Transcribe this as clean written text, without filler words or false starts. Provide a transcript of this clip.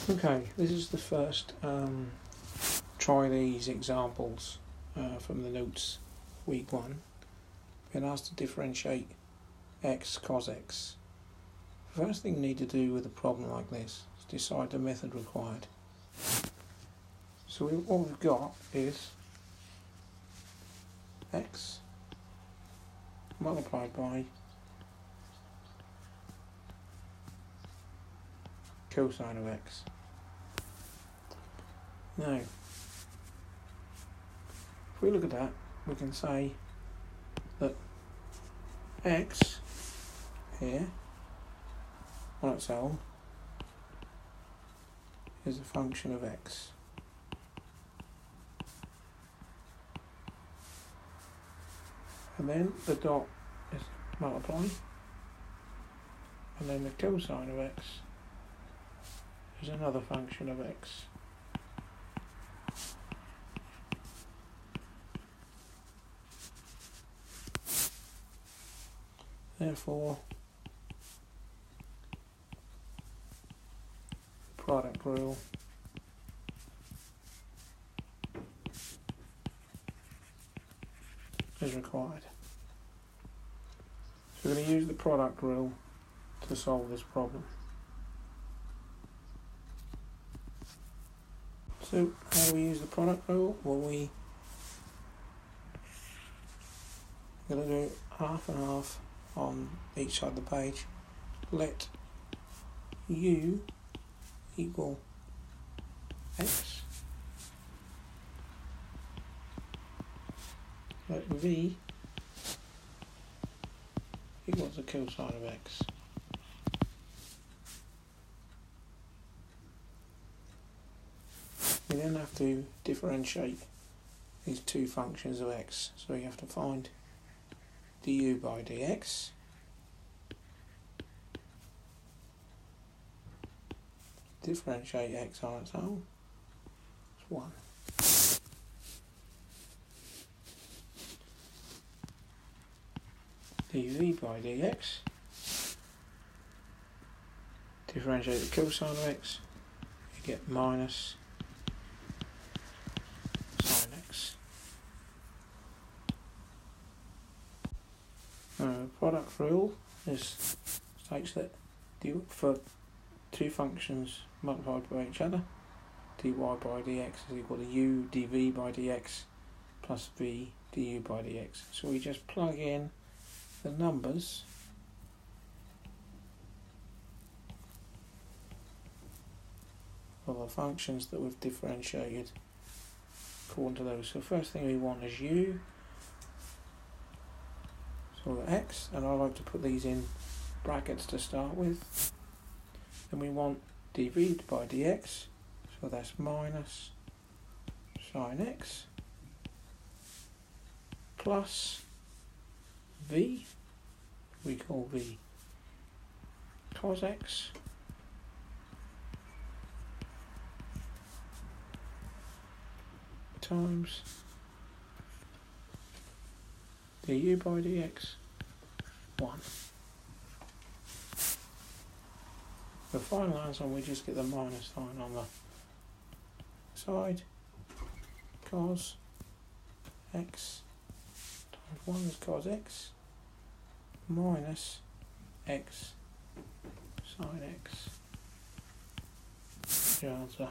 Okay, this is the first try these examples from the notes week 1. Been asked to differentiate x cos x. The first thing you need to do with a problem like this is decide the method required. So what we've got is x multiplied by cosine of x. Now, if we look at that, we can say that x here on its own is a function of x. And then the dot is multiply, and then the cosine of x is another function of x. Therefore, the product rule is required. So we're going to use the product rule to solve this problem. So how do we use the product rule? Well, we're going to do half and half on each side of the page. Let u equal x. Let v equals the cosine of x. We then have to differentiate these two functions of x. So we have to find du by dx differentiate x on its own. It's 1. dv by dx differentiate the cosine of x, you get minus sine x. Product rule states that for two functions multiplied by each other, dy by dx is equal to u dv by dx plus v du by dx. So we just plug in the numbers for the functions that we've differentiated according to those. So first thing we want is u, so x, and I like to put these in brackets to start with. Then we want dv by dx, so that's minus sine x plus v, we call v cos x times du by dx 1. The final answer, we just get the minus sign on the side. Cos x times 1 is cos x minus x sine x. Your answer.